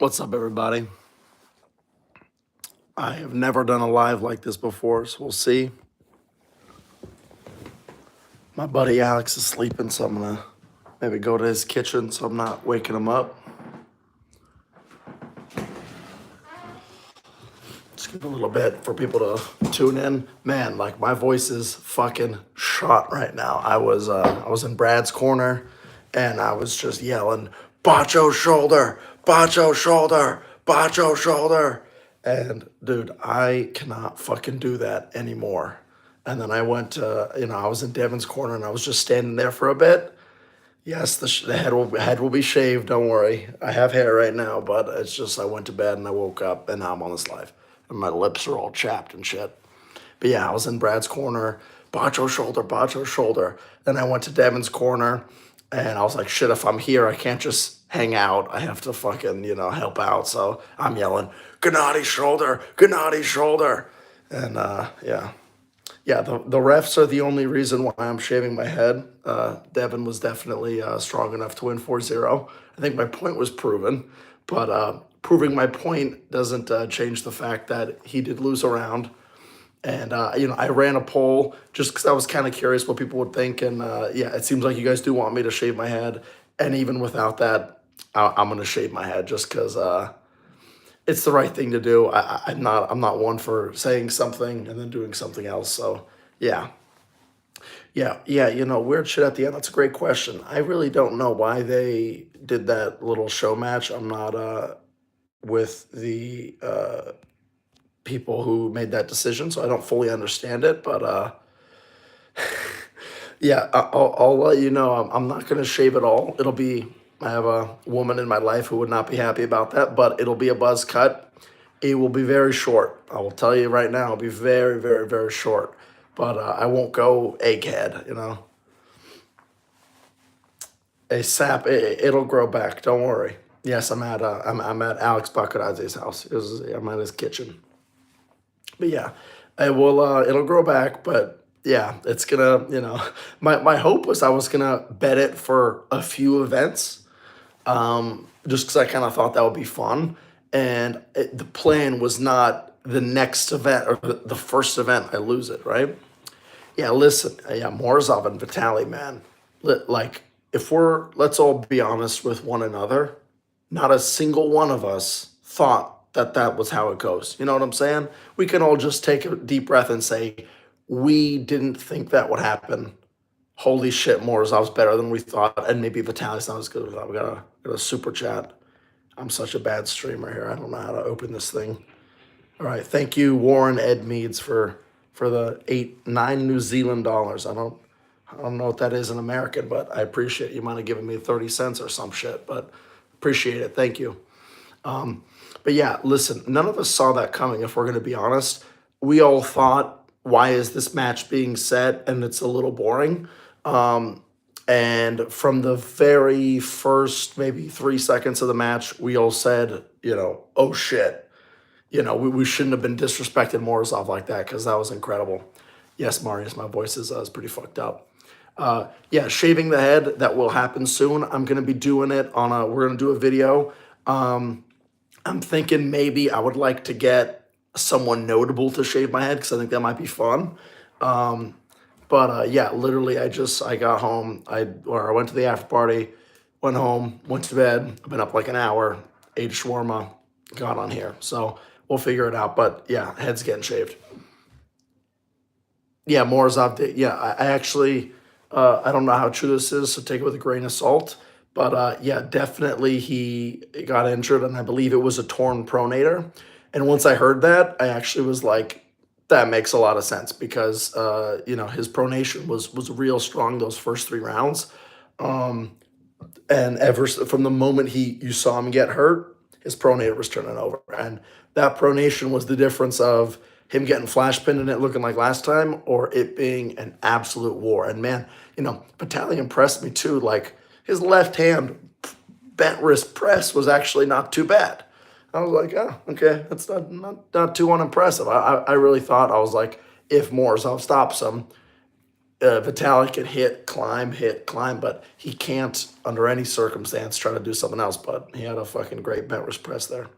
What's up, everybody? I have never done a live like this before, so we'll see. My buddy Alex is sleeping, so I'm gonna maybe go to his kitchen so I'm not waking him up. Just give a little bit for people to tune in. Man, like my voice is fucking shot right now. I was in Brad's corner, and I was just yelling, "Bacho shoulder, Bacho shoulder, Bacho shoulder," and dude, I cannot fucking do that anymore. And then I went to, I was in Devon's corner, and I was just standing there for a bit. Yes, the head will be shaved. Don't worry. I have hair right now, but it's just I went to bed and I woke up and now I'm on this live, and my lips are all chapped and shit. But yeah, I was in Brad's corner, Bacho shoulder, Bacho shoulder. Then I went to Devon's corner, and I was like, shit, if I'm here, I can't just hang out. I have to fucking help out. So I'm yelling, Gennady shoulder, and yeah. Yeah, the refs are the only reason why I'm shaving my head. Devon was definitely strong enough to win 4-0. I think my point was proven, but proving my point doesn't change the fact that he did lose a round. And, I ran a poll just because I was kind of curious what people would think. And, yeah, it seems like you guys do want me to shave my head. And even without that, I'm going to shave my head just because it's the right thing to do. I'm not one for saying something and then doing something else. So yeah, yeah. Weird shit at the end. That's a great question. I really don't know why they did that little show match. I'm not with the people who made that decision, so I don't fully understand it. But yeah, I'll let you know. I'm not gonna shave it all. It'll be. I have a woman in my life who would not be happy about that, but it'll be a buzz cut. It will be very short. I will tell you right now, it'll be very, very, very short. But I won't go egghead. A sap, it'll grow back. Don't worry. Yes, I'm at Alex Baccarazzi's house. I'm at his kitchen. But yeah, it'll grow back. But yeah, it's gonna. My hope was I was gonna bet it for a few events, just because I kind of thought that would be fun. And the plan was not the next event or the first event I lose it, right? Yeah, listen, yeah, Morazov and Vitali, man. Like, let's all be honest with one another. Not a single one of us thought that that was how it goes. You know what I'm saying? We can all just take a deep breath and say, we didn't think that would happen. Holy shit, Morazov's better than we thought, and maybe Vitali's not as good as I thought. We got a super chat. I'm such a bad streamer here. I don't know how to open this thing. All right, thank you, Warren Ed Meads, for the 9 New Zealand dollars. I don't know what that is in American, but I appreciate it. You might have given me 30 cents or some shit, but appreciate it. Thank you. But yeah, listen, none of us saw that coming, if we're going to be honest. We all thought, why is this match being set? And it's a little boring. And from the very first maybe 3 seconds of the match, we all said, oh shit. We shouldn't have been disrespecting Morazov like that because that was incredible. Yes, Marius, my voice is pretty fucked up. Yeah, shaving the head, that will happen soon. I'm going to be doing it we're going to do a video. I'm thinking maybe I would like to get someone notable to shave my head because I think that might be fun. But yeah, literally, I got home. I went to the after party, went home, went to bed. I've been up like an hour, ate shawarma, got on here. So we'll figure it out. But yeah, head's getting shaved. Yeah, Morazov did. Yeah, I actually, I don't know how true this is, so take it with a grain of salt. But yeah, definitely he got injured, and I believe it was a torn pronator. And once I heard that, I actually was like, that makes a lot of sense because his pronation was real strong those first 3 rounds. And ever from the moment you saw him get hurt, his pronator was turning over, and that pronation was the difference of him getting flash pinned and it looking like last time, or it being an absolute war. And man, Vitali impressed me too. Like his left hand bent wrist press was actually not too bad. I was like, oh, okay, that's not too unimpressive. I really thought, I was like, if Morazov stops him, Vitali can hit, climb, but he can't, under any circumstance, try to do something else. But he had a fucking great bench press there.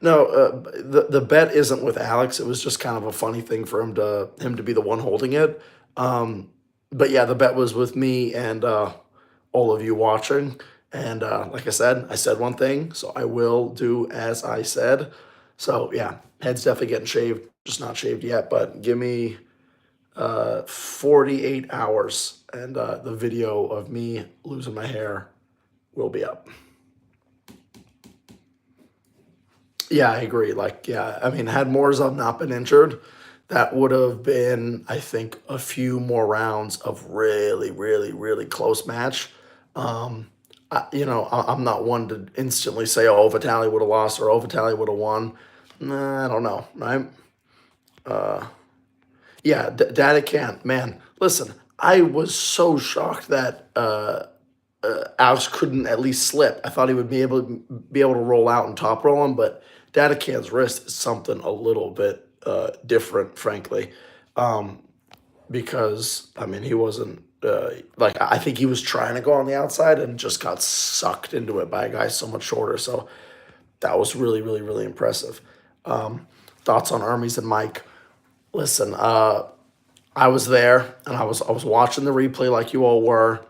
No, the bet isn't with Alex. It was just kind of a funny thing for him to be the one holding it. But yeah, the bet was with me and all of you watching. And like I said one thing, so I will do as I said. So yeah, head's definitely getting shaved, just not shaved yet. But give me 48 hours, and the video of me losing my hair will be up. Yeah, I agree. Like, yeah, I mean, had Morazov not been injured, that would have been, I think, a few more rounds of really, really, really close match. I'm not one to instantly say, oh, Vitali would have lost or oh, Vitali would have won. Nah, I don't know, right? Yeah, Data can't. Man, listen, I was so shocked that Alex couldn't at least slip. I thought he would be able to roll out and top roll him, but Datacan's wrist is something a little bit different, frankly, because I mean he wasn't like I think he was trying to go on the outside and just got sucked into it by a guy so much shorter. So that was really, really, really impressive. Thoughts on Hermes and Mike? Listen, I was there and I was watching the replay like you all were.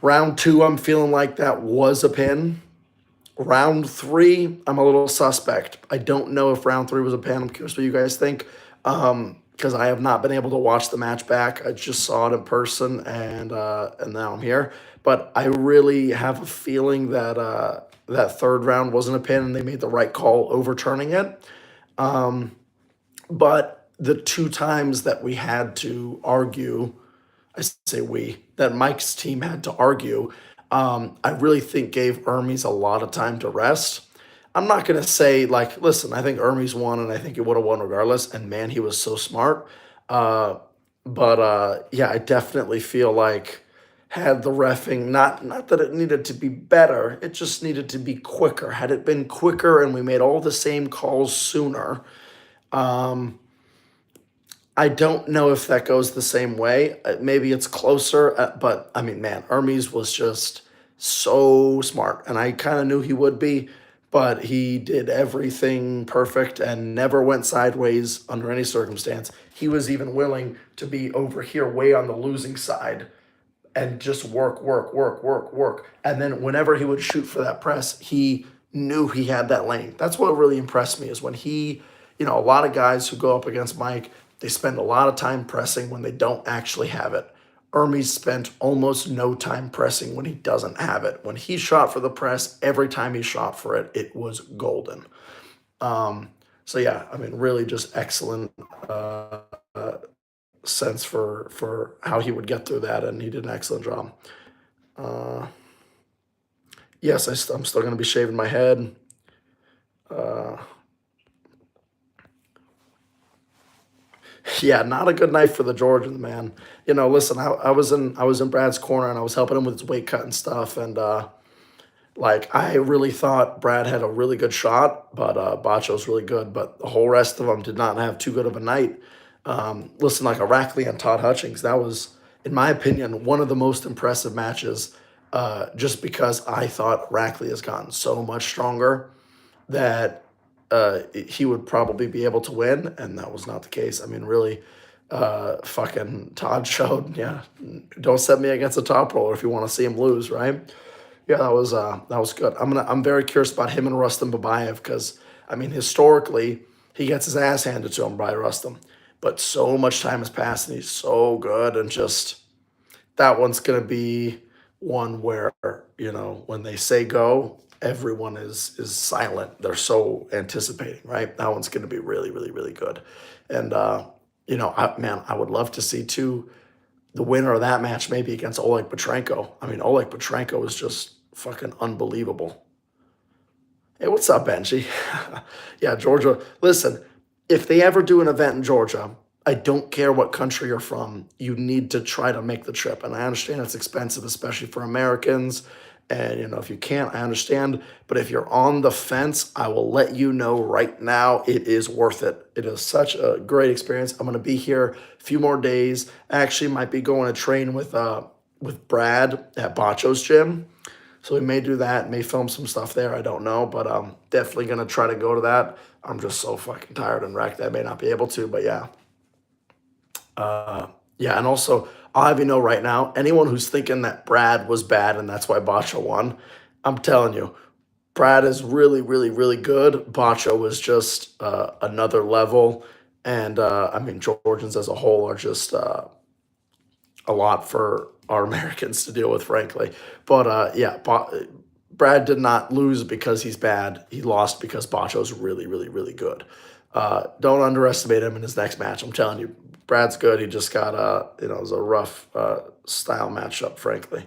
Round two, I'm feeling like that was a pin. Round three, I'm a little suspect. I don't know if round three was a pin. I'm curious what you guys think, because I have not been able to watch the match back. I just saw it in person, and now I'm here. But I really have a feeling that that third round wasn't a pin, and they made the right call overturning it. But the two times that we had to argue, I say we, that Mike's team had to argue, I really think gave Hermes a lot of time to rest. I'm not going to say, like, listen, I think Hermes won and I think he would have won regardless. And man, he was so smart. But yeah, I definitely feel like had the reffing, not that it needed to be better, it just needed to be quicker. Had it been quicker and we made all the same calls sooner, I don't know if that goes the same way. Maybe it's closer, but I mean, man, Hermes was just so smart, and I kind of knew he would be, but he did everything perfect and never went sideways under any circumstance. He was even willing to be over here way on the losing side and just work, work, work, work, work. And then whenever he would shoot for that press, he knew he had that lane. That's what really impressed me is when he, a lot of guys who go up against Mike, they spend a lot of time pressing when they don't actually have it. Hermes spent almost no time pressing when he doesn't have it. When he shot for the press, every time he shot for it, it was golden. So yeah, I mean, really just excellent sense for how he would get through that, and he did an excellent job. Yes, I'm still going to be shaving my head. Yeah, not a good night for the Georgians, man. Listen, I was in Brad's corner and I was helping him with his weight cut and stuff, and like I really thought Brad had a really good shot, but Bacho's really good, but the whole rest of them did not have too good of a night. Listen, like Arackley and Todd Hutchings, that was, in my opinion, one of the most impressive matches, just because I thought Arackley has gotten so much stronger that he would probably be able to win, and that was not the case. I mean, really, fucking Todd showed, yeah, don't set me against a top roller if you want to see him lose, right? Yeah, that was good. I'm very curious about him and Rustam Babayev because I mean, historically, he gets his ass handed to him by Rustam, but so much time has passed and he's so good, and just that one's gonna be one where when they say go, everyone is silent. They're so anticipating, right? That one's gonna be really, really, really good, and I would love to see too the winner of that match maybe against Oleg Petrenko. I mean, Oleg Petrenko is just fucking unbelievable. Hey, what's up, Benji? Yeah, Georgia. Listen, if they ever do an event in Georgia, I don't care what country you're from, you need to try to make the trip. And I understand it's expensive, especially for Americans. And, if you can't, I understand. But if you're on the fence, I will let you know right now it is worth it. It is such a great experience. I'm going to be here a few more days. I actually might be going to train with Brad at Bacho's gym. So we may do that, may film some stuff there. I don't know, but I'm definitely going to try to go to that. I'm just so fucking tired and wrecked. I may not be able to, but yeah. Yeah, and also, I'll have you know right now, anyone who's thinking that Brad was bad and that's why Bacho won, I'm telling you, Brad is really, really, really good. Bacho was just another level. And I mean, Georgians as a whole are just a lot for our Americans to deal with, frankly. But yeah, Brad did not lose because he's bad. He lost because Bacho's really, really, really good. Don't underestimate him in his next match. I'm telling you, Brad's good. He just got it was a rough style matchup, frankly.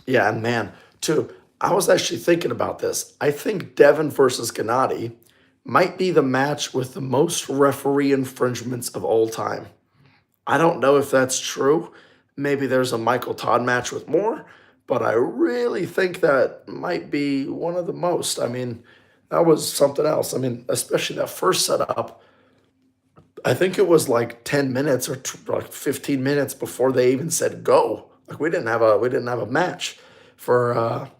Yeah, and man, too, I was actually thinking about this. I think Devon versus Gennady might be the match with the most referee infringements of all time. I don't know if that's true. Maybe there's a Michael Todd match with more, but I really think that might be one of the most. I mean, that was something else. I mean, especially that first setup. I think it was like 10 minutes or like 15 minutes before they even said go. Like we didn't have a match for a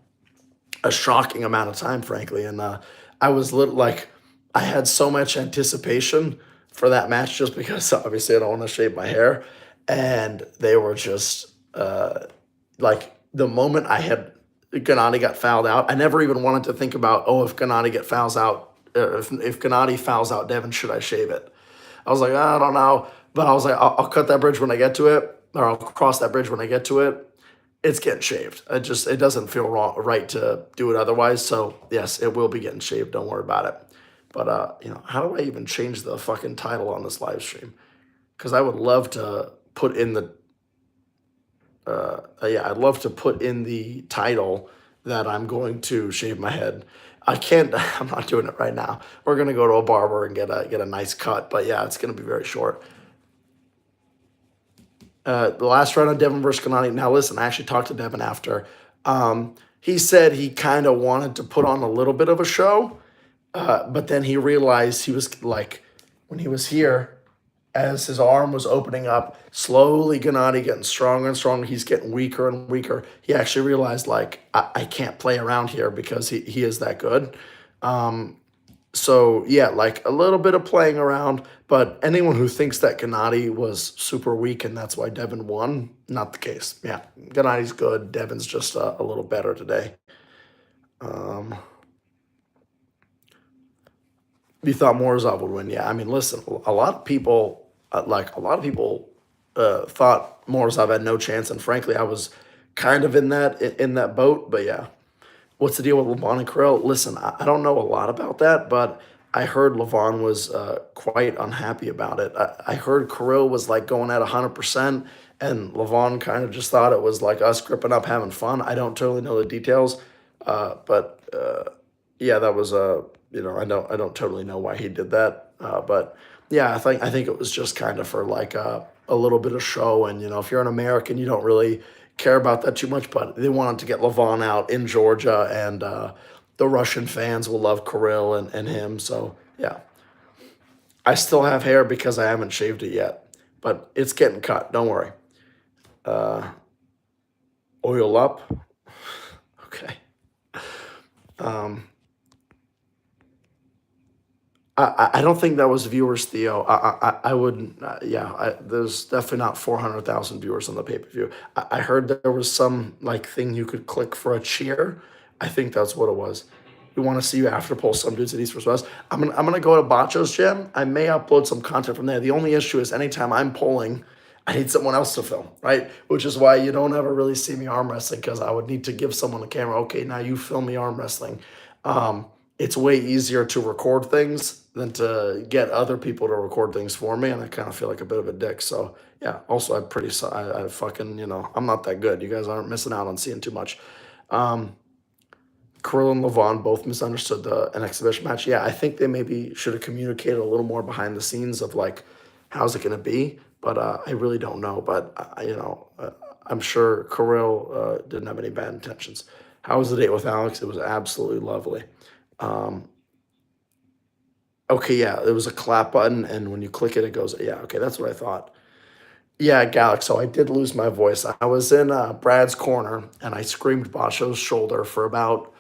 shocking amount of time, frankly. And I was like, I had so much anticipation for that match just because obviously I don't want to shave my hair. And they were just like the moment I had Gennady got fouled out, I never even wanted to think about, oh, if Gennady get fouls out, if Gennady fouls out Devon, should I shave it? I was like, I don't know. But I was like, I'll cut that bridge when I get to it, or I'll cross that bridge when I get to it. It's getting shaved. It doesn't feel right to do it otherwise. So yes, it will be getting shaved. Don't worry about it. But how do I even change the fucking title on this live stream? Because I would love to put in the I'd love to put in the title that I'm going to shave my head. I can't. I'm not doing it right now. We're gonna go to a barber and get a nice cut. But yeah, it's gonna be very short. The last round of Devon versus Gennady. Now listen, I actually talked to Devon after. He said he kind of wanted to put on a little bit of a show, but then he realized he was like, when he was here, as his arm was opening up, slowly Gennady getting stronger and stronger. He's getting weaker and weaker. He actually realized, like, I can't play around here because he is that good. So, yeah, like a little bit of playing around. But anyone who thinks that Gennady was super weak and that's why Devon won, not the case. Yeah, Gennady's good. Devon's just a little better today. You thought Morazov would win? Yeah, I mean, listen, a lot of people, thought Morazov had no chance, and frankly, I was kind of in that boat. But yeah, what's the deal with Leavon and Krill? Listen, I don't know a lot about that, but I heard Leavon was quite unhappy about it. I heard Krill was like going at 100%, and Leavon kind of just thought it was like us gripping up, having fun. I don't totally know the details, but yeah, that was I don't totally know why he did that, but yeah, I think it was just kind of for like a little bit of show, and if you're an American, you don't really care about that too much, but they wanted to get Leavon out in Georgia, and the Russian fans will love Kirill and him, so yeah. I still have hair because I haven't shaved it yet, but it's getting cut. Don't worry. Oil up. Okay. I don't think that was viewers, Theo. I wouldn't. There's definitely not 400,000 viewers on the pay per view. I heard there was some like thing you could click for a cheer. I think that's what it was. We want to see you after poll some dudes at East vs West. I'm gonna go to Bacho's gym. I may upload some content from there. The only issue is anytime I'm polling, I need someone else to film, right? Which is why you don't ever really see me arm wrestling, because I would need to give someone a camera. Okay, now you film me arm wrestling. It's way easier to record things than to get other people to record things for me, and I kind of feel like a bit of a dick. So yeah. Also, I fucking I'm not that good. You guys aren't missing out on seeing too much. Kirill and Leavon both misunderstood an exhibition match. Yeah, I think they maybe should have communicated a little more behind the scenes of like, how's it going to be? But I really don't know. But I'm sure Kirill didn't have any bad intentions. How was the date with Alex? It was absolutely lovely. Um, okay, yeah, it was a clap button, and when you click it, it goes, yeah, okay, that's what I thought. Yeah, Galax. So I did lose my voice. I was in Brad's corner, and I screamed Basho's shoulder for about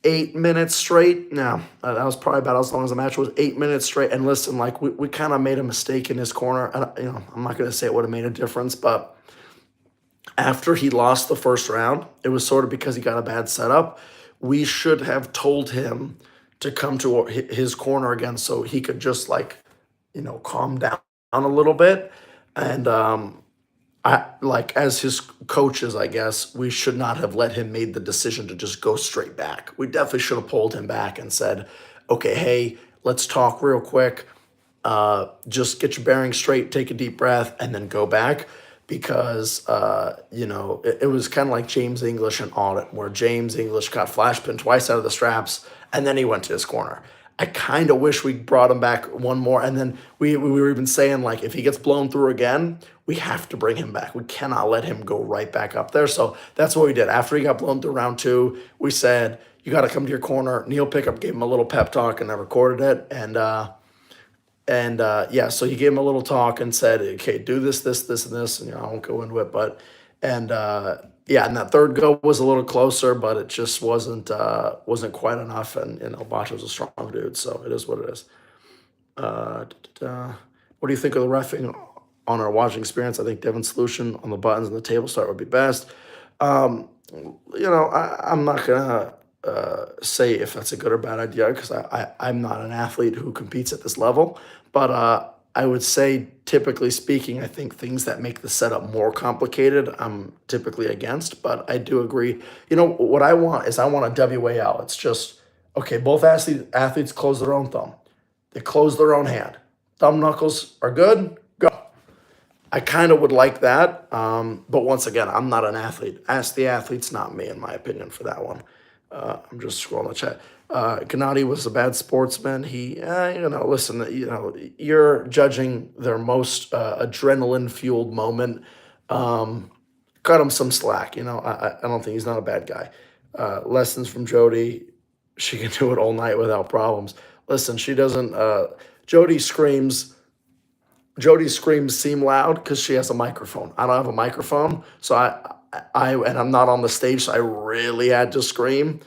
8 minutes straight. No, that was probably about as long as the match was. 8 minutes straight. And listen, like we kind of made a mistake in his corner. And, I'm not going to say it would have made a difference, but after he lost the first round, it was sort of because he got a bad setup. We should have told him to come to his corner again so he could just like, calm down a little bit. And I like as his coaches, I guess we should not have let him made the decision to just go straight back. We definitely should have pulled him back and said, "Okay, hey, let's talk real quick. Just get your bearings straight, take a deep breath, and then go back." Because it was kind of like James English in Audit, where James English got flash pinned twice out of the straps, and then he went to his corner. I kind of wish we brought him back one more, and then we were even saying like if he gets blown through again, we have to bring him back. We cannot let him go right back up there. So that's what we did. After he got blown through round two, we said you got to come to your corner. Neil Pickup gave him a little pep talk, and I recorded it, and yeah, so he gave him a little talk and said, okay, do this, this, this, and this. And I won't go into it, but and yeah, and that third go was a little closer, but it just wasn't quite enough. And Bacho's a strong dude, so it is what it is. What do you think of the reffing on our watching experience? I think Devon's solution on the buttons and the table start would be best. I'm not gonna say if that's a good or bad idea because I'm not an athlete who competes at this level, but I would say, typically speaking, I think things that make the setup more complicated, I'm typically against. But I do agree. What I want is I want a WAL. It's just okay. Both athletes close their own thumb. They close their own hand. Thumb knuckles are good. Go. I kind of would like that, but once again, I'm not an athlete. Ask the athletes, not me, in my opinion, for that one. I'm just scrolling the chat. Gennady was a bad sportsman. He, listen, you're judging their most adrenaline-fueled moment. Cut him some slack. I don't think he's not a bad guy. Lessons from Jody. She can do it all night without problems. Listen, she doesn't. Jody screams seem loud because she has a microphone. I don't have a microphone, so and I'm not on the stage, so I really had to scream.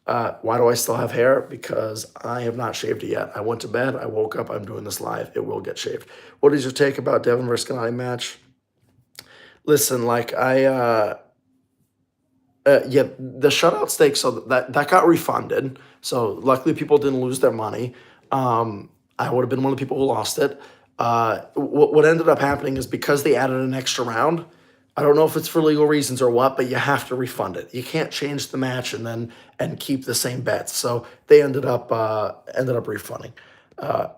Why do I still have hair? Because I have not shaved it yet. I went to bed, I woke up, I'm doing this live. It will get shaved. What is your take about Devon versus Gennady match? Listen, like yeah, the shutout stakes, so that got refunded. So luckily people didn't lose their money. I would have been one of the people who lost it. What ended up happening is because they added an extra round, I don't know if it's for legal reasons or what, but you have to refund it. You can't change the match and keep the same bets. So they ended up refunding.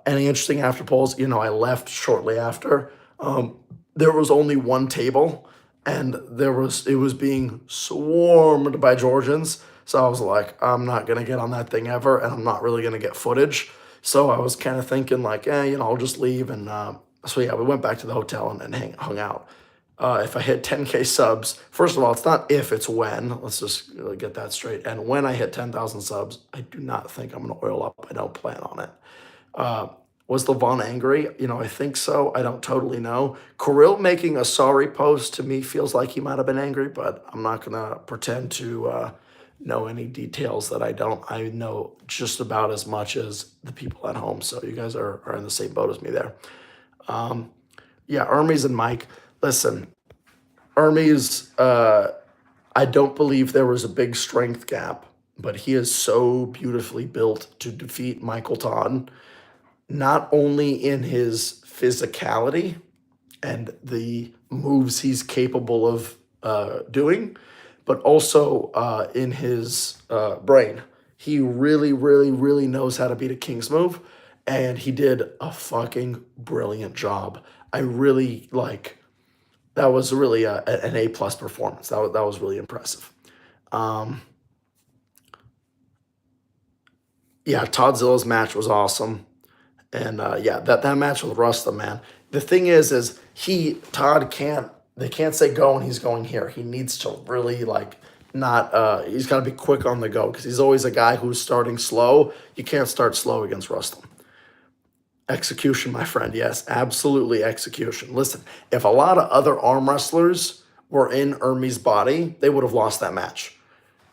Any interesting after polls? I left shortly after. There was only one table, and it was being swarmed by Georgians. So I was like, I'm not gonna get on that thing ever, and I'm not really gonna get footage. So I was kind of thinking like, I'll just leave. And so yeah, we went back to the hotel and hung out. If I hit 10K subs, first of all, it's not if, it's when. Let's just get that straight. And when I hit 10,000 subs, I do not think I'm going to oil up. I don't plan on it. Was Leavon angry? I think so. I don't totally know. Kirill making a sorry post to me feels like he might have been angry, but I'm not going to pretend to know any details that I don't. I know just about as much as the people at home. So you guys are in the same boat as me there. Yeah, Hermes and Mike. Listen, Hermes, I don't believe there was a big strength gap, but he is so beautifully built to defeat Michael Todd, not only in his physicality and the moves he's capable of doing, but also in his brain. He really, really, really knows how to beat a king's move, and he did a fucking brilliant job. I really that was really an A-plus performance. That was really impressive. Yeah, Toddzilla's match was awesome. And yeah, that match with Rusta, man. The thing is Todd can't they can't say go and he's going here. He needs to really like not. He's got to be quick on the go because he's always a guy who's starting slow. You can't start slow against Rustam. Execution, my friend. Yes, absolutely execution. Listen, if a lot of other arm wrestlers were in Hermes' body, they would have lost that match.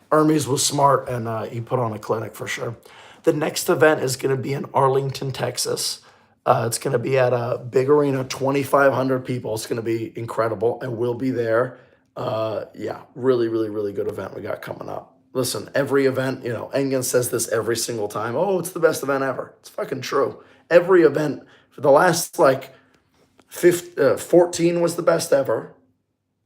Hermes was smart and he put on a clinic for sure. The next event is going to be in Arlington, Texas. It's going to be at a big arena, 2,500 people. It's going to be incredible, and we'll be there. Yeah, really, really, really good event we got coming up. Listen, every event, Engen says this every single time. Oh, it's the best event ever. It's fucking true. Every event for the last 14 was the best ever,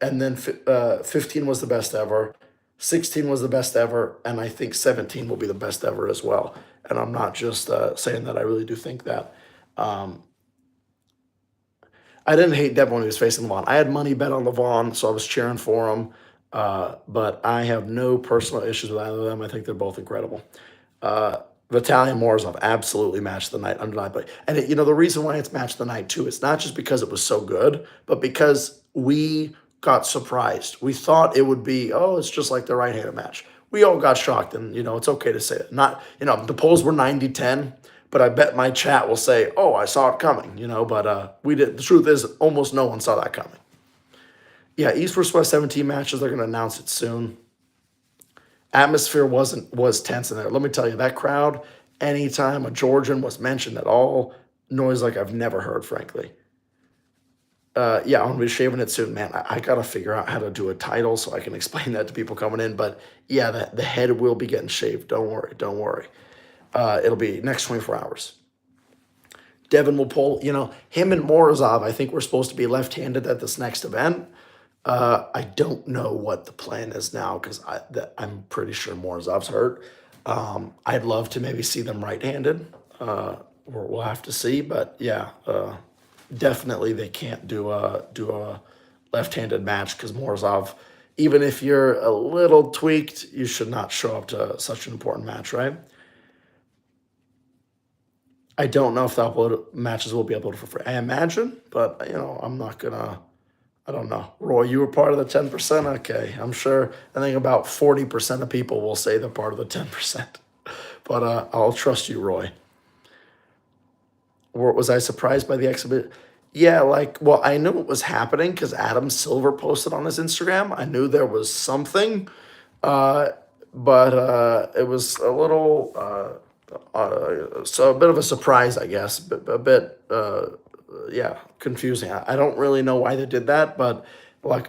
and then 15 was the best ever. 16 was the best ever, and I think 17 will be the best ever as well. And I'm not just saying that. I really do think that. I didn't hate Devon when he was facing Leavon. I had money bet on Leavon, so I was cheering for him. But I have no personal issues with either of them. I think they're both incredible. Vitali and Morazov absolutely matched the night, undeniably. And the reason why it's matched the night too, it's not just because it was so good, but because we got surprised. We thought it would be, it's just like the right-handed match. We all got shocked, and it's okay to say it. Not, the polls were 90-10, but I bet my chat will say, I saw it coming, but we did. The truth is, almost no one saw that coming. Yeah, East vs. West 17 matches, they're going to announce it soon. Atmosphere was tense in there. Let me tell you, that crowd, anytime a Georgian was mentioned at all, noise like I've never heard, frankly. Yeah, I'm going to be shaving it soon, man. I got to figure out how to do a title so I can explain that to people coming in. But yeah, the head will be getting shaved. Don't worry. It'll be next 24 hours. Devon will pull, him and Morazov, I think we're supposed to be left-handed at this next event. I don't know what the plan is now because I'm pretty sure Morazov's hurt. I'd love to maybe see them right-handed. We'll have to see, but yeah, definitely they can't do a left-handed match because Morazov, even if you're a little tweaked, you should not show up to such an important match, right? I don't know if the upload matches will be uploaded for free. I imagine, but I'm not gonna. I don't know. Roy, you were part of the 10%? Okay, I'm sure. I think about 40% of people will say they're part of the 10%. But I'll trust you, Roy. Was I surprised by the exhibit? Yeah, I knew it was happening because Adam Silver posted on his Instagram. I knew there was something, but it was a little, so a bit of a surprise, I guess, a bit, yeah, confusing. I don't really know why they did that, but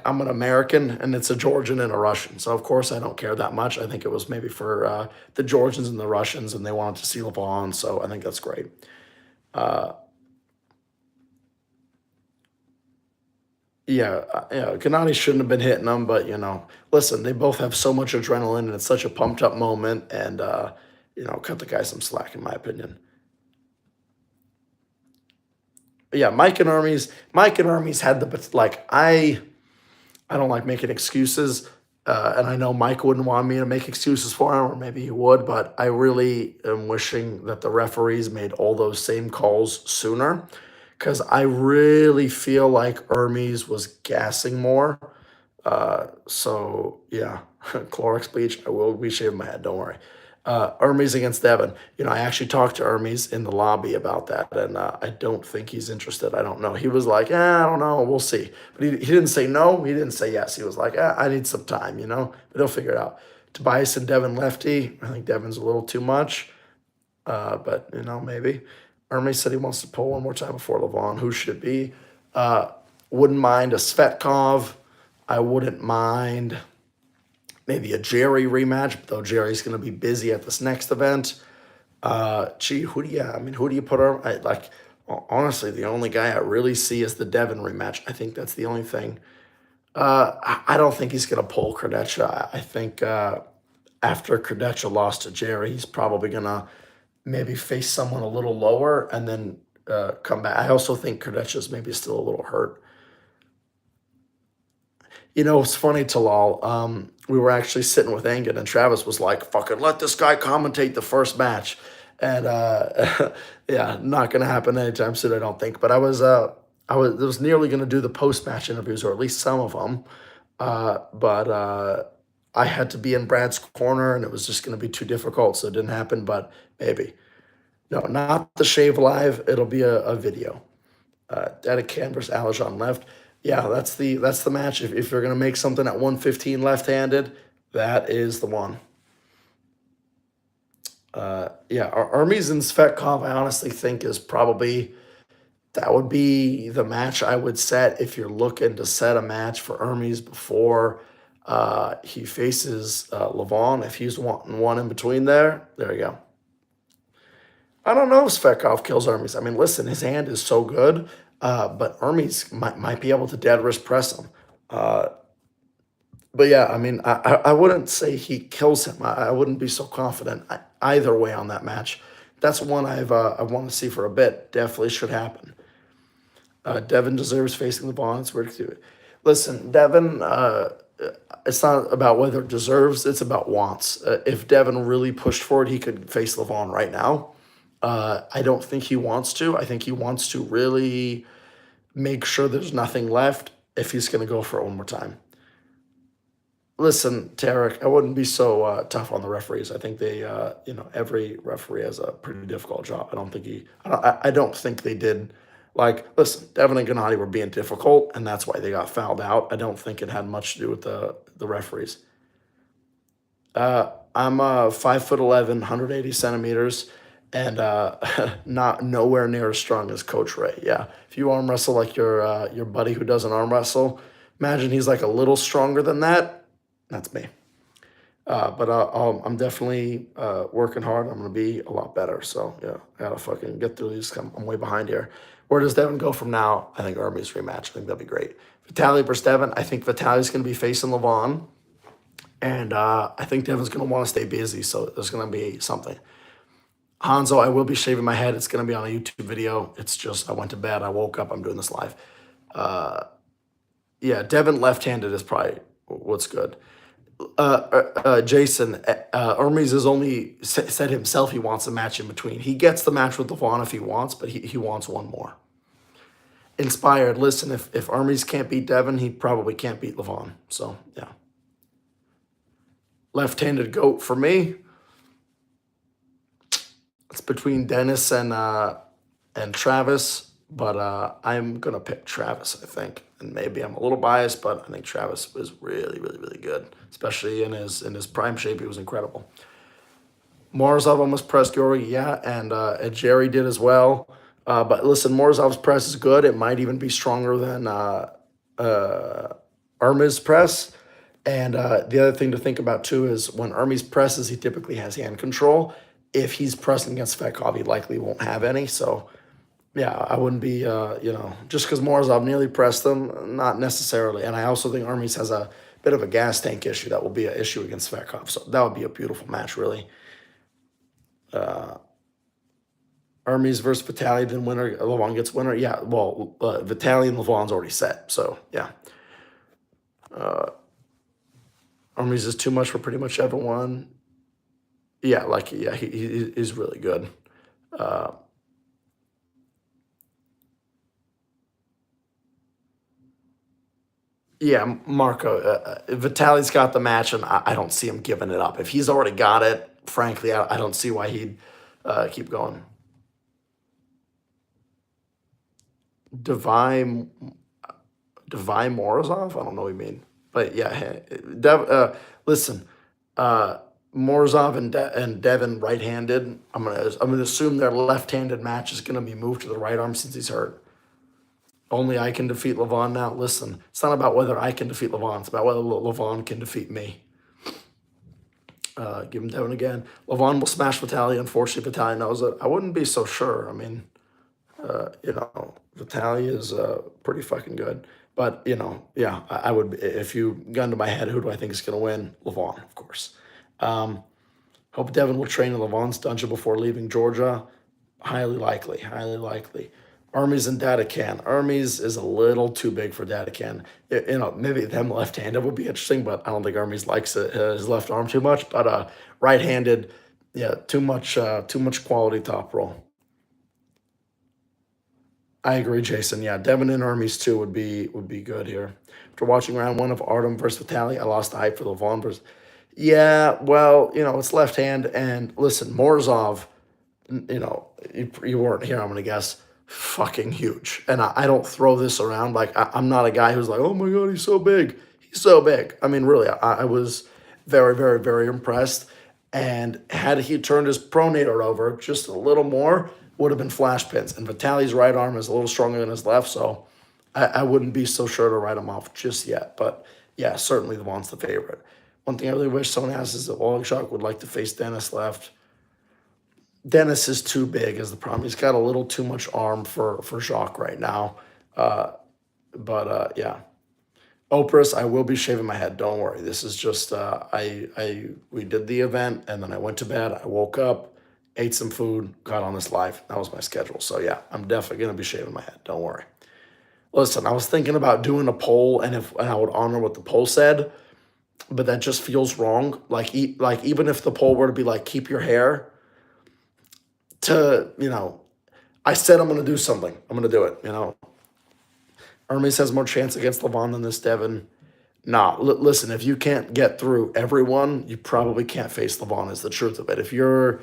I'm an American and it's a Georgian and a Russian. So of course I don't care that much. I think it was maybe for the Georgians and the Russians and they wanted to see Leavon. So I think that's great. Yeah, Gennady shouldn't have been hitting them, but listen, they both have so much adrenaline and it's such a pumped up moment and, cut the guy some slack in my opinion. Yeah, Mike and Hermes had I don't like making excuses, and I know Mike wouldn't want me to make excuses for him, or maybe he would, but I really am wishing that the referees made all those same calls sooner, because I really feel like Hermes was gassing more. So yeah, Clorox bleach. I will be shaving my head. Don't worry. Hermes against Devon. I actually talked to Hermes in the lobby about that, and I don't think he's interested. I don't know. He was like, I don't know. We'll see. But he didn't say no. He didn't say yes. He was like, I need some time, But he'll figure it out. Tobias and Devon lefty. I think Devon's a little too much. But, maybe. Hermes said he wants to pull one more time before Leavon. Who should it be? Wouldn't mind a Svetkov. I wouldn't mind maybe a Jerry rematch, though Jerry's going to be busy at this next event. Who do you put on? Honestly, the only guy I really see is the Devon rematch. I think that's the only thing. I don't think he's going to pull Krdecha. I think after Krdecha lost to Jerry, he's probably going to maybe face someone a little lower and then come back. I also think Krdecha's maybe still a little hurt. It's funny, Talal. We were actually sitting with Engen, and Travis was like, fucking let this guy commentate the first match. And, yeah, not going to happen anytime soon, I don't think. But I was I was nearly going to do the post-match interviews, or at least some of them, but I had to be in Brad's corner, and it was just going to be too difficult, so it didn't happen. But maybe no, not the shave live. It'll be a video. Dedican versus Alajon left. Yeah, that's the match. If you're gonna make something at 115 left-handed, that is the one. Yeah, Hermes and Svetkov, I honestly think is probably that would be the match I would set if you're looking to set a match for Hermes before he faces Leavon. If he's wanting one in between there you go. I don't know if Svetkov kills Hermes. I mean, listen, his hand is so good, but Hermes might be able to dead wrist press him. But yeah, I mean, I wouldn't say he kills him. I wouldn't be so confident either way on that match. That's one I want to see for a bit. Definitely should happen. Devon deserves facing Leavon. It's weird to do it. Listen, Devon, it's not about whether it deserves, it's about wants. If Devon really pushed for it, he could face Leavon right now. I don't think he wants to. I think he wants to really make sure there's nothing left if he's going to go for it one more time. Listen, Tarek, I wouldn't be so tough on the referees. I think they, every referee has a pretty difficult job. I don't think they did. Like, listen, Devon and Gennady were being difficult, and that's why they got fouled out. I don't think it had much to do with the referees. I'm 5'11", 180 centimeters, and not nowhere near as strong as Coach Ray. Yeah, if you arm wrestle like your buddy who doesn't arm wrestle, imagine he's like a little stronger than that. That's me. But I'm definitely working hard. I'm gonna be a lot better. So yeah, I gotta fucking get through these. I'm way behind here. Where does Devon go from now? I think Hermes rematch. I think that'd be great. Vitali versus Devon. I think Vitali's gonna be facing Leavon, and I think Devon's gonna want to stay busy. So there's gonna be something. Hanzo, I will be shaving my head. It's gonna be on a YouTube video. It's just I went to bed. I woke up. I'm doing this live. Yeah, Devon left-handed is probably what's good. Jason, Hermes has only said himself he wants a match in between. He gets the match with Leavon if he wants, but he wants one more. Inspired, listen, if Hermes can't beat Devon, he probably can't beat Leavon. So, yeah. Left-handed GOAT for me. It's between Dennis and Travis, but I'm going to pick Travis, I think. And maybe I'm a little biased, but I think Travis was really, really, really good, especially in his prime shape. He was incredible. Morazov almost pressed Georgian, yeah, and Jerry did as well. But listen, Morazov's press is good. It might even be stronger than Hermes' press. And the other thing to think about too is when Hermes presses, he typically has hand control. If he's pressing against Svetkov, he likely won't have any. So yeah, I wouldn't be, just because Morazov nearly pressed them, not necessarily. And I also think Hermes has a bit of a gas tank issue that will be an issue against Svetkov. So that would be a beautiful match, really. Hermes versus Vitali, then winner, Leavon gets winner. Yeah, well, Vitali and Leavon's already set. So, yeah. Hermes is too much for pretty much everyone. Yeah, he's really good. Yeah, Marco, Vitali's got the match, and I don't see him giving it up. If he's already got it, frankly, I don't see why he'd keep going. Divine Morazov? I don't know what you mean. But yeah, listen, Morazov and Devon right-handed. I'm gonna assume their left-handed match is gonna be moved to the right arm since he's hurt. Only I can defeat Leavon now. Listen, it's not about whether I can defeat Leavon. It's about whether Leavon can defeat me. Give him Devon again. Leavon will smash Vitali. Unfortunately, Vitali knows it. I wouldn't be so sure. I mean, Vitali is pretty fucking good. But, yeah, I would, if you gun to my head, who do I think is going to win? Leavon, of course. Hope Devon will train in Leavon's dungeon before leaving Georgia. Highly likely, highly likely. Hermes and Dedican. Hermes is a little too big for Dedican. Maybe them left-handed would be interesting, but I don't think Hermes likes his left arm too much. But right-handed, yeah, too much quality top roll. I agree, Jason. Yeah, Devon and Hermes too would be good here. After watching round one of Artem versus Vitali, I lost the hype for Leavon versus. Yeah, well, it's left hand, and listen, Morazov, you weren't here. I'm gonna guess fucking huge, and I don't throw this around like I'm not a guy who's like, oh my god, he's so big. He's so big. I mean, really, I was very, very, very impressed. And had he turned his pronator over just a little more, would have been flash pins. And Vitali's right arm is a little stronger than his left, so I wouldn't be so sure to write him off just yet. But yeah, certainly the Vaughn's the favorite. One thing I really wish someone asked is if Shock would like to face Dennis left. Dennis is too big is the problem. He's got a little too much arm for Jacques right now. But yeah. Oprah's, I will be shaving my head. Don't worry. This is just we did the event and then I went to bed. I woke up, ate some food, got on this live. That was my schedule. So yeah, I'm definitely gonna be shaving my head. Don't worry. Listen, I was thinking about doing a poll and I would honor what the poll said, but that just feels wrong. Like even if the poll were to be like keep your hair, I said I'm gonna do something. I'm gonna do it. Hermes has more chance against Leavon than this Devon. Nah, listen, if you can't get through everyone, you probably can't face Leavon is the truth of it. If you're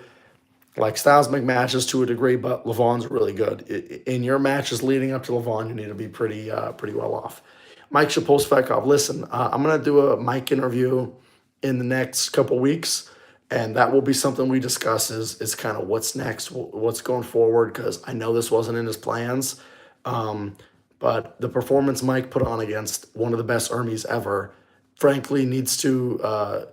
like styles make matches to a degree, but Leavon's really good. In your matches leading up to Leavon, you need to be pretty well off. Mike Shapolsvekov, listen, I'm gonna do a Mike interview in the next couple weeks, and that will be something we discuss is kind of what's next, what's going forward, because I know this wasn't in his plans. But the performance Mike put on against one of the best Hermes ever, frankly, needs to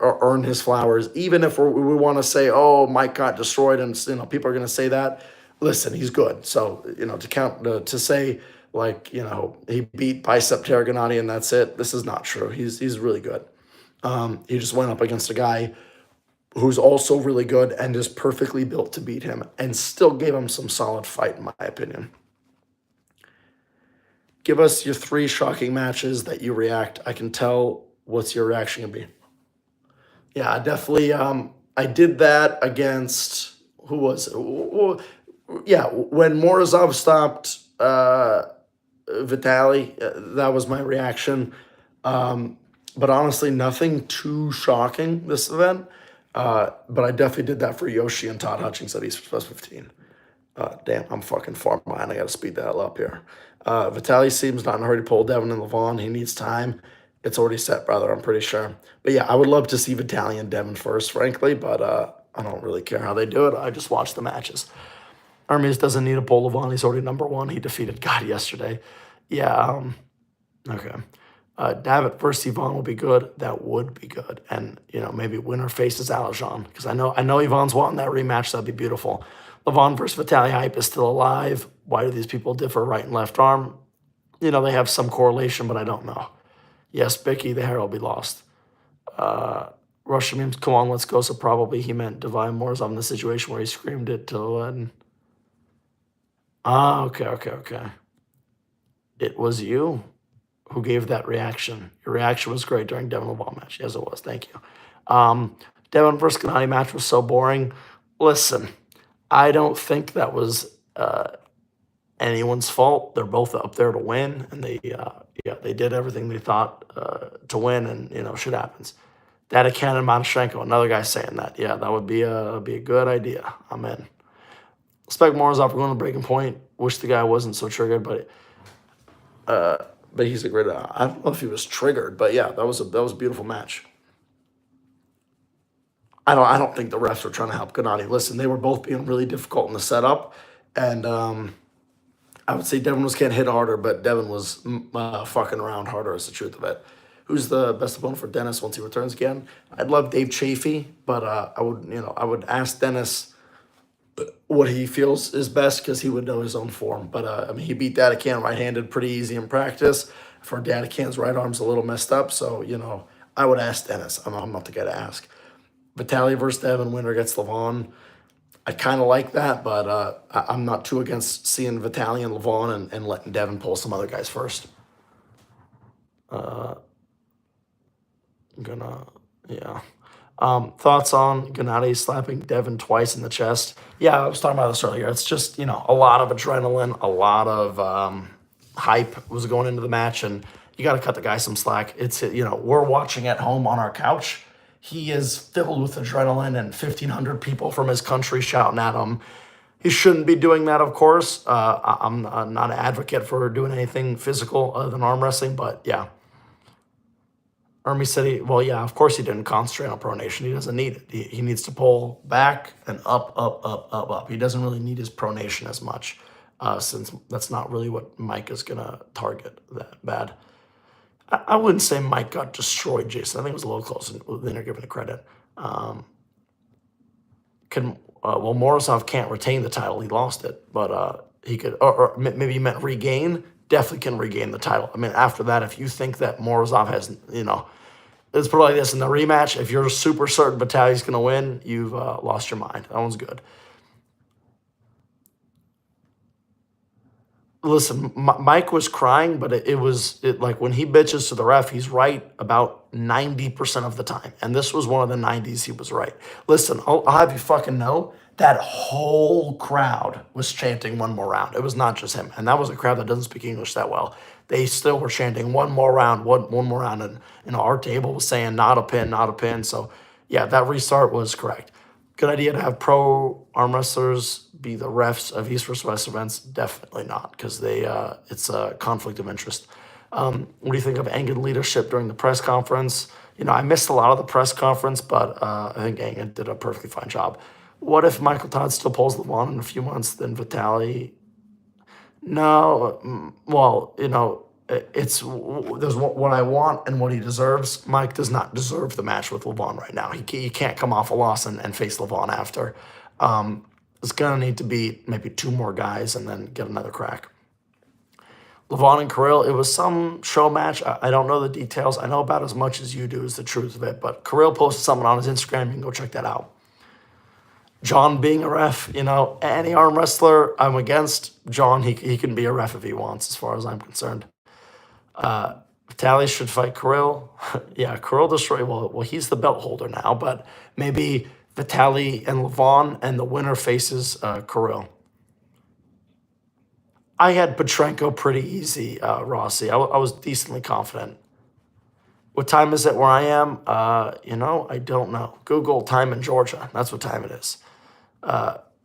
earn his flowers. Even if we want to say, oh, Mike got destroyed, and people are going to say that. Listen, he's good. So to say like he beat Bicep Tarragonati and that's it. This is not true. He's really good. He just went up against a guy who's also really good and is perfectly built to beat him, and still gave him some solid fight, in my opinion. Give us your 3 shocking matches that you react. I can tell what's your reaction gonna be. Yeah, I definitely. I did that against who was it? Yeah, when Morazov stopped Vitali, that was my reaction. But honestly, nothing too shocking this event. But I definitely did that for Yoshi and Todd Hutchings at East Plus 15. Damn, I'm fucking far behind. I got to speed the hell up here. Vitali seems not in a hurry to pull Devon and Leavon. He needs time. It's already set, brother, I'm pretty sure. But yeah, I would love to see Vitali and Devon first, frankly, but I don't really care how they do it. I just watch the matches. Hermes doesn't need a pull Leavon. He's already number 1. He defeated God yesterday. Yeah, okay. Davitt versus Yvonne will be good. That would be good. And, maybe winner faces Alajon. Because I know Yvonne's wanting that rematch. That'd be beautiful. Leavon versus Vitali hype is still alive. Why do these people differ right and left arm? They have some correlation, but I don't know. Yes, Bicky, the hair will be lost. Russian memes, come on, let's go. So probably he meant Divine Morazov in the situation where he screamed it to Len. Okay. It was you who gave that reaction. Your reaction was great during Devon Leavon match. Yes, it was. Thank you. Devon versus Gennady match was so boring. Listen, I don't think that was anyone's fault. They're both up there to win, and they did everything they thought to win, and shit happens. Dadakan and Matoshenko, another guy saying that. Yeah, that would be a good idea. I'm in. Respect Morazov for going to breaking point. Wish the guy wasn't so triggered, but he's a great. I don't know if he was triggered, but yeah, that was a beautiful match. I don't think the refs were trying to help Gennady. Listen, they were both being really difficult in the setup, and I would say Devon was getting hit harder, but Devon was fucking around harder. Is the truth of it. Who's the best opponent for Dennis once he returns again? I'd love Dave Chafee, but I would ask Dennis what he feels is best because he would know his own form. But he beat Dadakan right-handed pretty easy in practice. For Dadakan's right arm's a little messed up, so I would ask Dennis. I'm not the guy to ask. Vitali versus Devon, winner gets Leavon. I kind of like that, but I'm not too against seeing Vitali and Leavon and letting Devon pull some other guys first. Yeah. Thoughts on Gennady slapping Devon twice in the chest? Yeah, I was talking about this earlier. It's just, a lot of adrenaline, a lot of hype was going into the match, and you got to cut the guy some slack. We're watching at home on our couch. He is filled with adrenaline and 1,500 people from his country shouting at him. He shouldn't be doing that, of course. I'm not an advocate for doing anything physical other than arm wrestling, but yeah. Hermes said, of course he didn't concentrate on pronation. He doesn't need it. He needs to pull back and up, up, up, up, up. He doesn't really need his pronation as much, since that's not really what Mike is going to target that bad. I wouldn't say Mike got destroyed, Jason. I think it was a little close than you're giving the credit. Morazov can't retain the title. He lost it, but he could, or maybe he meant regain. Definitely can regain the title. I mean, after that, if you think that Morazov has, let's put it like this, in the rematch, if you're super certain Vitali's going to win, you've lost your mind. That one's good. Listen, Mike was crying, but it was like when he bitches to the ref, he's right about 90% of the time. And this was one of the 90s he was right. Listen, I'll have you fucking know, that whole crowd was chanting one more round. It was not just him. And that was a crowd that doesn't speak English that well. They still were chanting one more round, one more round. And our table was saying not a pin, not a pin. So yeah, that restart was correct. Good idea to have pro arm wrestlers be the refs of East vs. West events? Definitely not, because it's a conflict of interest. What do you think of Engen leadership during the press conference? I missed a lot of the press conference, but I think Engen did a perfectly fine job. What if Michael Todd still pulls Leavon in a few months, then Vitali? No, well, there's what I want and what he deserves. Mike does not deserve the match with Leavon right now. He can't come off a loss and face Leavon after. It's going to need to be maybe two more guys and then get another crack. Leavon and Kirill, it was some show match. I don't know the details. I know about as much as you do is the truth of it, but Kirill posted something on his Instagram. You can go check that out. John being a ref, any arm wrestler I'm against. John, he can be a ref if he wants, as far as I'm concerned. Vitali should fight Kirill. Yeah, Kirill destroyed. Well, he's the belt holder now, but maybe Vitali and Leavon, and the winner faces Kirill. I had Petrenko pretty easy, Rossi. I was decently confident. What time is it where I am? I don't know. Google time in Georgia. That's what time it is.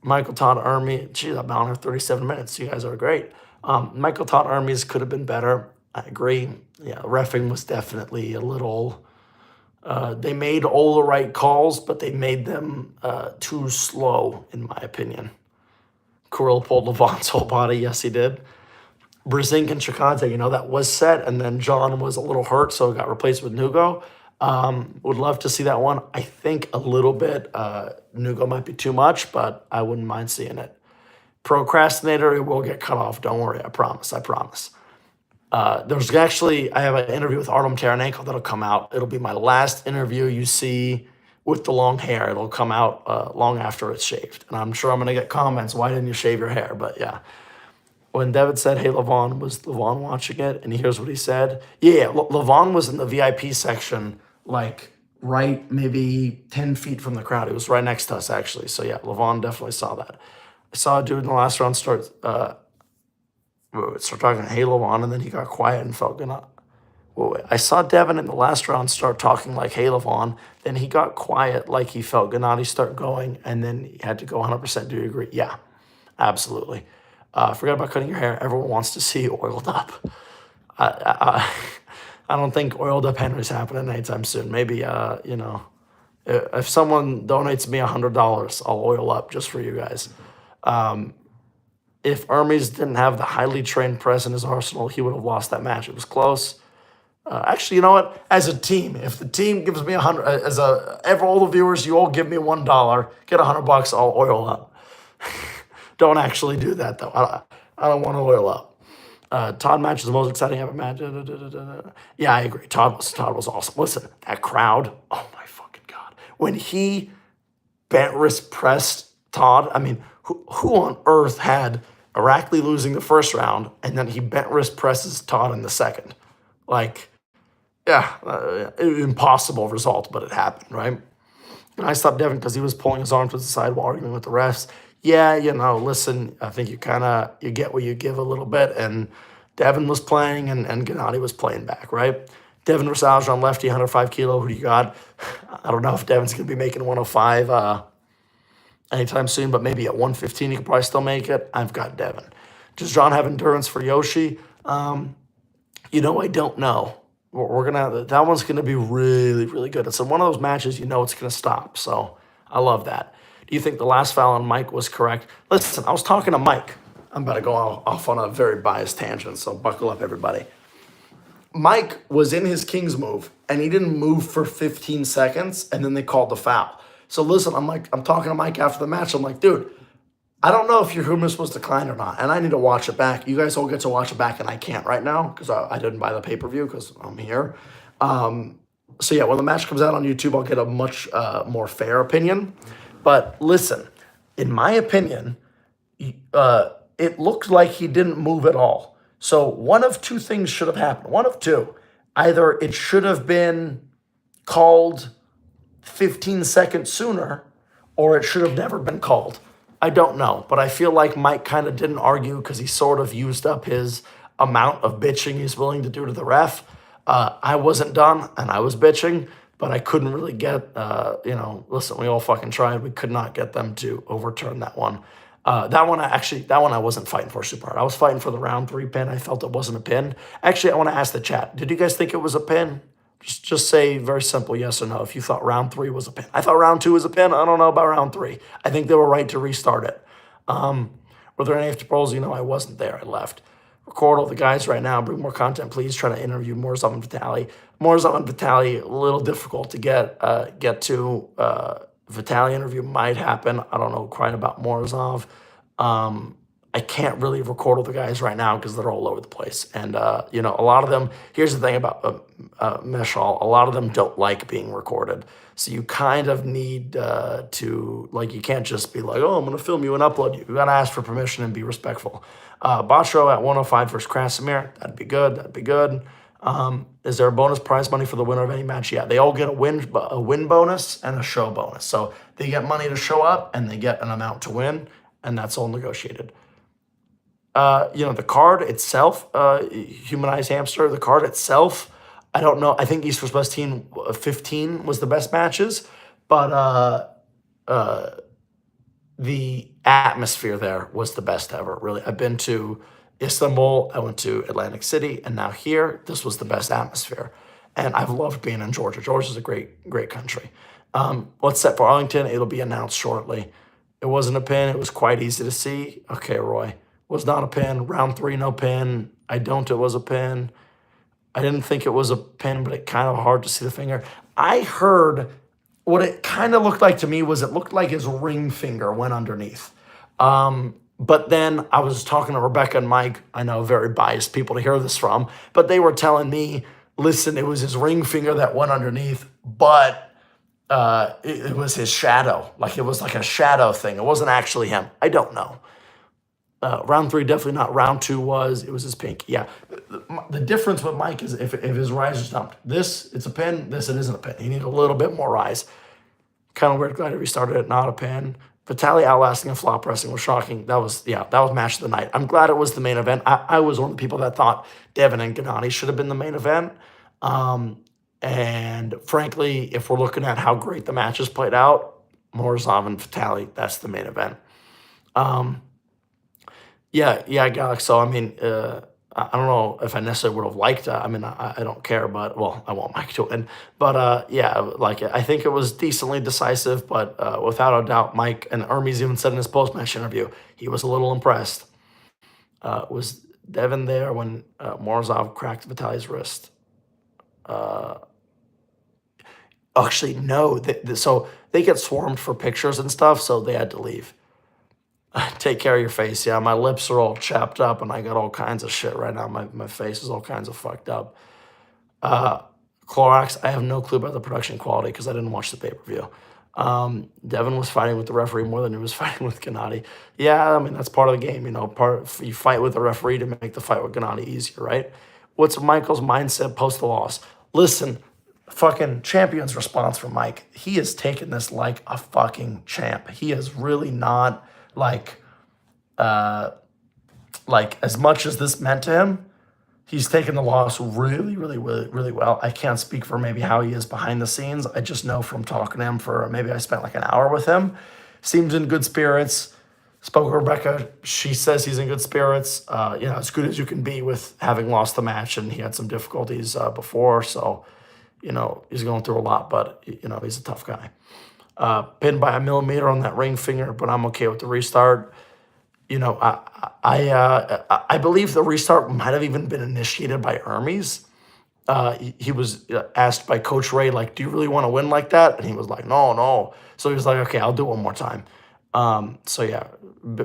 Michael Todd Hermes. Geez, I've been on here 37 minutes. You guys are great. Michael Todd Hermes could have been better. I agree. Yeah, reffing was definitely a little... they made all the right calls, but they made them too slow, in my opinion. Kirill pulled Leavon's whole body. Yes, he did. Brezink and Chikadze, that was set, and then John was a little hurt, so it got replaced with Nugo. Would love to see that one. I think a little bit. Nugo might be too much, but I wouldn't mind seeing it. Procrastinator, it will get cut off. Don't worry. I promise. There's actually, I have an interview with Artem Taranenko that'll come out. It'll be my last interview you see with the long hair. It'll come out long after it's shaved. And I'm sure I'm going to get comments, why didn't you shave your hair? But yeah. When Devon said, hey, Leavon, was Leavon watching it? And here's what he said. Yeah, Leavon was in the VIP section, like right maybe 10 feet from the crowd. He was right next to us, actually. So yeah, Leavon definitely saw that. I saw a dude in the last round start talking, hey, Leavon, and then he got quiet and felt gonna. I saw Devon in the last round start talking like, hey, Leavon. Then he got quiet like he felt Gennady start going, and then he had to go 100%. Do you agree? Yeah, absolutely. Forget about cutting your hair. Everyone wants to see you oiled up. I don't think oiled up Henry's happening anytime soon. Maybe, if someone donates me $100, I'll oil up just for you guys. If Hermes didn't have the highly trained press in his arsenal, he would have lost that match. It was close. Actually, you know what? As a team, if the team gives me $100, all the viewers, you all give me $1, get $100, I'll oil up. Don't actually do that, though. I don't want to oil up. Todd match is the most exciting ever match. Yeah, I agree. Todd was awesome. Listen, that crowd, oh my fucking God. When he bent wrist pressed Todd, I mean, who on earth had Irakli losing the first round and then he bent wrist presses Todd in the second? Like, yeah, impossible result, but it happened, right? And I stopped Devon because he was pulling his arm to the side while arguing with the refs. Yeah, listen, I think you get what you give a little bit. And Devon was playing and Gennady was playing back, right? Devon Rosales on lefty, 105 kilo. Who do you got? I don't know if Devon's going to be making 105 anytime soon, but maybe at 115 he could probably still make it. I've got Devon. Does John have endurance for Yoshi? I don't know. We're gonna that one's gonna be really, really good. It's one of those matches it's gonna stop. So I love that. Do you think the last foul on Mike was correct? Listen, I was talking to Mike. I'm about to go off on a very biased tangent, so buckle up, everybody. Mike was in his Kings move, and he didn't move for 15 seconds, and then they called the foul. So listen, I'm talking to Mike after the match. I'm like, dude, I don't know if your Hermes was declined or not, and I need to watch it back. You guys all get to watch it back, and I can't right now because I didn't buy the pay-per-view because I'm here. So yeah, when the match comes out on YouTube, I'll get a much more fair opinion. But listen, in my opinion, it looked like he didn't move at all. So one of two things should have happened. One of two. Either it should have been called 15 seconds sooner, or it should have never been called. I don't know, but I feel like Mike kind of didn't argue because he sort of used up his amount of bitching he's willing to do to the ref. I wasn't done, and I was bitching, but I couldn't really get, listen, we all fucking tried. We could not get them to overturn that one. That one I wasn't fighting for super hard. I was fighting for the round 3 pin. I felt it wasn't a pin. Actually, I want to ask the chat, did you guys think it was a pin? Just say very simple yes or no if you thought round 3 was a pin. I thought round 2 was a pin. I don't know about round 3. I think they were right to restart it. Were there any after polls? I wasn't there. I left. Record all the guys right now. Bring more content, please. Try to interview Morazov and Vitali. Morazov and Vitali, a little difficult to get to. Vitali interview might happen. I don't know quite about Morazov. I can't really record all the guys right now because they're all over the place. And, a lot of them, here's the thing about Meshal, a lot of them don't like being recorded. So you kind of need you can't just be like, oh, I'm going to film you and upload you. You got to ask for permission and be respectful. Bacho at 105 versus Krasimir, that'd be good. Is there a bonus prize money for the winner of any match? Yeah, they all get a win bonus and a show bonus. So they get money to show up and they get an amount to win, and that's all negotiated. The card itself, Humanized Hamster, the card itself, I don't know. I think East vs. West Team 15 was the best matches, but the atmosphere there was the best ever, really. I've been to Istanbul, I went to Atlantic City, and now here, this was the best atmosphere. And I've loved being in Georgia. Georgia's a great, great country. What's set for Arlington? It'll be announced shortly. It wasn't a pin. It was quite easy to see. Okay, Roy. Was not a pin. Round 3, no pin. It was a pin. I didn't think it was a pin, but it kind of hard to see the finger. I heard what it kind of looked like to me was it looked like his ring finger went underneath. But then I was talking to Rebecca and Mike. I know very biased people to hear this from, but they were telling me, listen, it was his ring finger that went underneath, but it was his shadow. Like it was like a shadow thing. It wasn't actually him. I don't know. Round 3, definitely not. Round 2 it was his pink. Yeah. The difference with Mike is if his rise is dumped. This, it's a pin. This, it isn't a pin. He needed a little bit more rise. Kind of weird. Glad he restarted it. Not a pin. Vitali outlasting and flop pressing was shocking. That was match of the night. I'm glad it was the main event. I was one of the people that thought Devon and Gennady should have been the main event. And frankly, if we're looking at how great the matches played out, Morazov and Vitali, that's the main event. Yeah, Galax. So, I don't know if I necessarily would have liked it. I don't care, but, well, I want Mike to win. But, I think it was decently decisive, but without a doubt, Mike, and Hermes even said in his post-match interview, he was a little impressed. Was Devon there when Morazov cracked Vitali's wrist? Actually, no. So they get swarmed for pictures and stuff, so they had to leave. Take care of your face. Yeah, my lips are all chapped up and I got all kinds of shit right now. My face is all kinds of fucked up. Clorox, I have no clue about the production quality because I didn't watch the pay-per-view. Devon was fighting with the referee more than he was fighting with Gennady. Yeah, that's part of the game. You fight with the referee to make the fight with Gennady easier, right? What's Michael's mindset post the loss? Listen, fucking champion's response from Mike. He has taken this like a fucking champ. He is really not like as much as this meant to him. He's taken the loss really, really, really, really well. I can't speak for maybe how he is behind the scenes. I just know from talking to him for maybe I spent like an hour with him. Seems in good spirits. Spoke with Rebecca. She says he's in good spirits. As good as you can be with having lost the match, and he had some difficulties before. So, he's going through a lot, but he's a tough guy. Pinned by a millimeter on that ring finger, but I'm okay with the restart. I believe the restart might have even been initiated by Hermes. He was asked by Coach Ray, like, do you really want to win like that? And he was like, no. So he was like, okay, I'll do it one more time.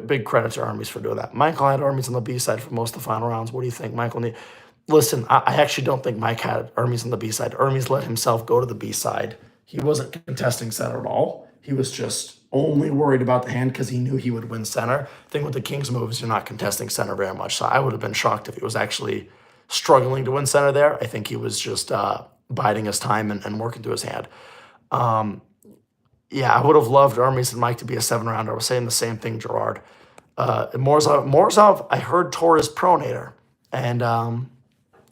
Big credit to Hermes for doing that. Michael had Hermes on the B side for most of the final rounds. What do you think, Michael? Listen, I actually don't think Mike had Hermes on the B side. Hermes let himself go to the B side. He wasn't contesting center at all. He was just only worried about the hand because he knew he would win center. The thing with the King's moves, you're not contesting center very much. So I would have been shocked if he was actually struggling to win center there. I think he was just biding his time and working through his hand. I would have loved Hermes and Mike to be a 7-rounder. I was saying the same thing, Gerard. Morazov, I heard tore his pronator. And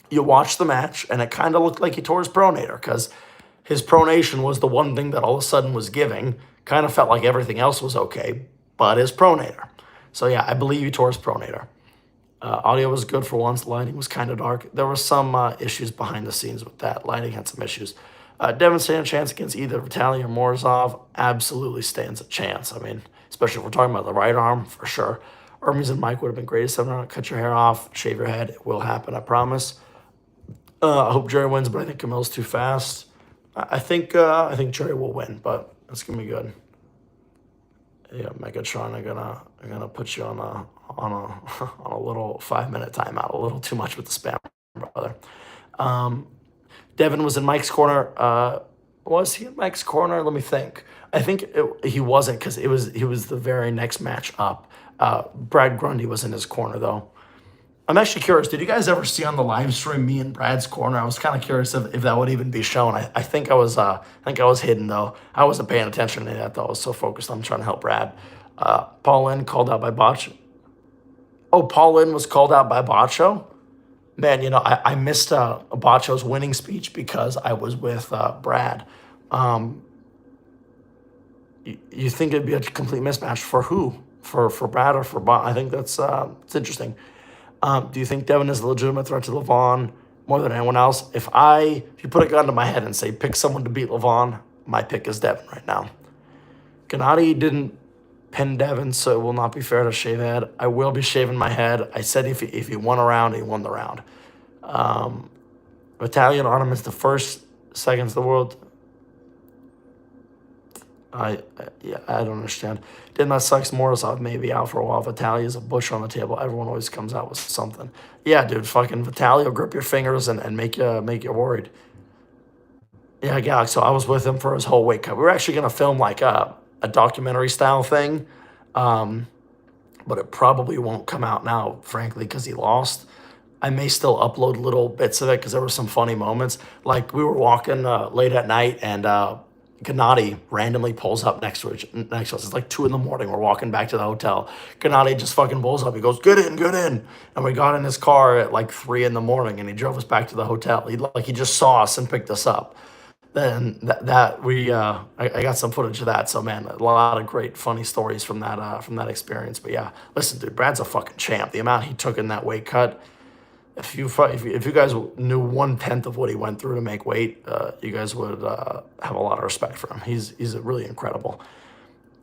you watched the match, and it kind of looked like he tore his pronator because his pronation was the one thing that all of a sudden was giving. Kind of felt like everything else was okay, but his pronator. So I believe he tore his pronator. Audio was good for once. Lighting was kind of dark. There were some issues behind the scenes with that. Lighting had some issues. Devon stands a chance against either Vitali or Morazov. Absolutely stands a chance. I mean, especially if we're talking about the right arm, for sure. Hermes and Mike would have been great at 7-round. Cut your hair off, shave your head. It will happen, I promise. I hope Jerry wins, but I think Camille's too fast. I think Jerry will win, but it's gonna be good. Yeah, Megatron, I'm gonna put you on a little 5-minute timeout. A little too much with the spam, brother. Devon was in Mike's corner. Was he in Mike's corner? Let me think. I think he wasn't because he was the very next match up. Brad Grundy was in his corner though. I'm actually curious, did you guys ever see on the live stream me in Brad's corner? I was kind of curious if that would even be shown. I think I was hidden though. I wasn't paying attention to that though. I was so focused on trying to help Brad. Paul Lynn called out by Botch. Oh, Paul Lynn was called out by Botcho? Man, I missed Botcho's winning speech because I was with Brad. You think it'd be a complete mismatch for who? For Brad or for Bot? I think it's interesting. Do you think Devon is a legitimate threat to Leavon more than anyone else? If you put a gun to my head and say, pick someone to beat Leavon, my pick is Devon right now. Gennady didn't pin Devon, so it will not be fair to shave head. I will be shaving my head. I said if he won a round, he won the round. Italian Artemis, the first seconds of the world. I don't understand. Then that sucks. Morazov may be out for a while. Vitali is a bush on the table. Everyone always comes out with something. Yeah, dude, fucking Vitali will grip your fingers and make you worried. Yeah, Galaxy. So I was with him for his whole weight cut. We were actually gonna film like a documentary style thing, but it probably won't come out now, frankly, because he lost. I may still upload little bits of it because there were some funny moments. Like we were walking late at night and Gennady randomly pulls up next to us. It's like 2 a.m. We're walking back to the hotel. Gennady just fucking pulls up. He goes, get in. And we got in his car at like 3 a.m. and he drove us back to the hotel. He just saw us and picked us up. Then I got some footage of that. So man, a lot of great funny stories from that experience. But yeah, listen, dude, Brad's a fucking champ. The amount he took in that weight cut. If you guys knew 1/10 of what he went through to make weight, you guys would have a lot of respect for him. He's really incredible.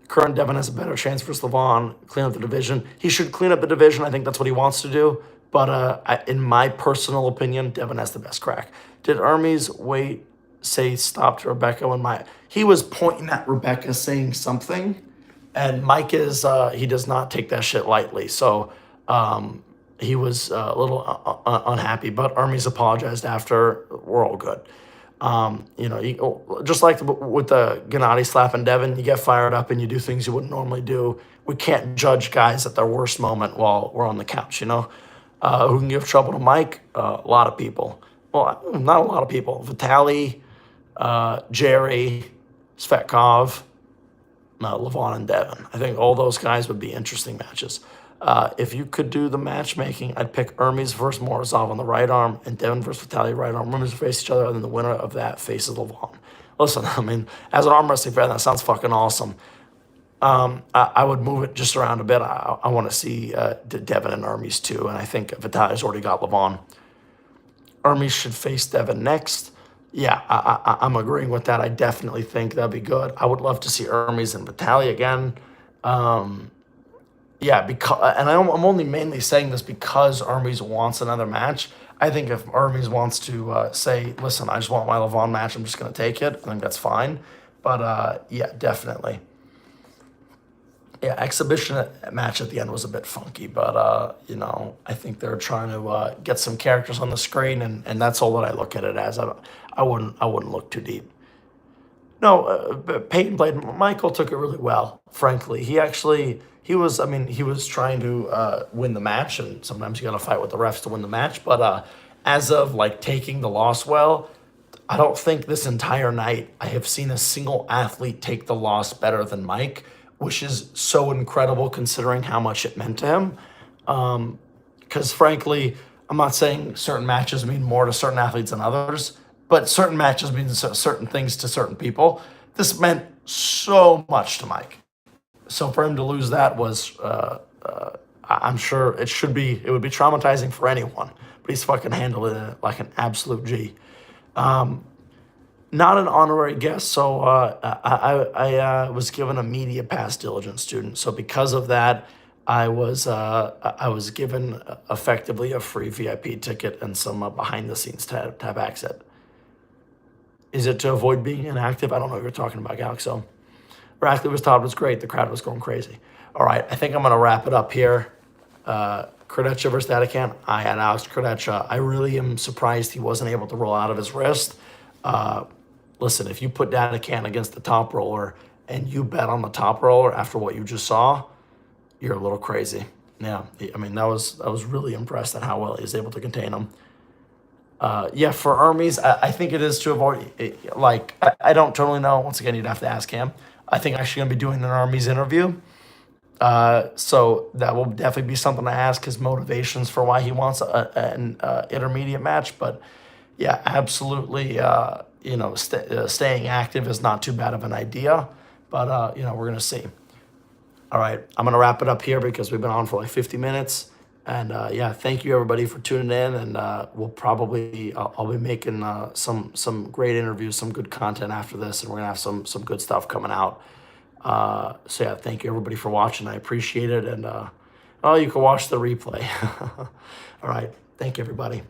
Current Devon has a better chance versus Leavon. Clean up the division. He should clean up the division. I think that's what he wants to do. But in my personal opinion, Devon has the best crack. Did Hermes say stop to Rebecca when he was pointing at Rebecca saying something, and Mike he does not take that shit lightly. So. He was a little unhappy, but Hermes apologized after. We're all good. Just like with the Gennady slapping Devon, you get fired up and you do things you wouldn't normally do. We can't judge guys at their worst moment while we're on the couch, Who can give trouble to Mike? A lot of people. Well, not a lot of people. Vitali, Jerry, Svetkov, Leavon, and Devon. I think all those guys would be interesting matches. If you could do the matchmaking, I'd pick Hermes versus Morazov on the right arm and Devon versus Vitali right arm. Hermes face each other, and then the winner of that faces Leavon. Listen, I mean, as an arm wrestling fan, that sounds fucking awesome. I would move it just around a bit. I want to see Devon and Hermes too, and I think Vitali's already got Leavon. Hermes should face Devon next. Yeah, I'm agreeing with that. I definitely think that'd be good. I would love to see Hermes and Vitali again. Yeah, because, and I'm only mainly saying this because Hermes wants another match. I think if Hermes wants to say, listen, I just want my Leavon match, I'm just going to take it, I think that's fine. But yeah, definitely. Yeah, exhibition match at the end was a bit funky, but you know, I think they're trying to get some characters on the screen, and that's all that I look at it as. I wouldn't look too deep. No, Peyton played. Michael took it really well. Frankly, he was. I mean, he was trying to win the match, and sometimes you got to fight with the refs to win the match. But as of like taking the loss well, I don't think this entire night I have seen a single athlete take the loss better than Mike, which is so incredible considering how much it meant to him. Because frankly, I'm not saying certain matches mean more to certain athletes than others, but certain matches mean certain things to certain people. This meant so much to Mike. So for him to lose that was, I'm sure it would be traumatizing for anyone, but he's fucking handling it like an absolute G. Not an honorary guest, so I was given a media pass diligence student. So because of that, I was given effectively a free VIP ticket and some behind the scenes tab access. Is it to avoid being inactive? I don't know what you're talking about, Alex. So, Todd was great. The crowd was going crazy. All right, I think I'm gonna wrap it up here. Kredecha versus Datacan. I had Alex Kredecha. I really am surprised he wasn't able to roll out of his wrist. Listen, if you put Datacan against the top roller and you bet on the top roller after what you just saw, you're a little crazy. Yeah, I mean, I was really impressed at how well he was able to contain him. Yeah, for Hermes, I think it is to avoid, like, I don't totally know. Once again, you'd have to ask him. I think I'm actually going to be doing an Hermes interview. So that will definitely be something to ask, his motivations for why he wants an intermediate match. But yeah, absolutely, you know, staying active is not too bad of an idea. But, you know, we're going to see. All right, I'm going to wrap it up here because we've been on for like 50 minutes. And yeah, thank you everybody for tuning in. And we'll probably, I'll be making some great interviews, some good content after this. And we're going to have some good stuff coming out. So yeah, thank you everybody for watching. I appreciate it. And oh, you can watch the replay. All right, thank you everybody.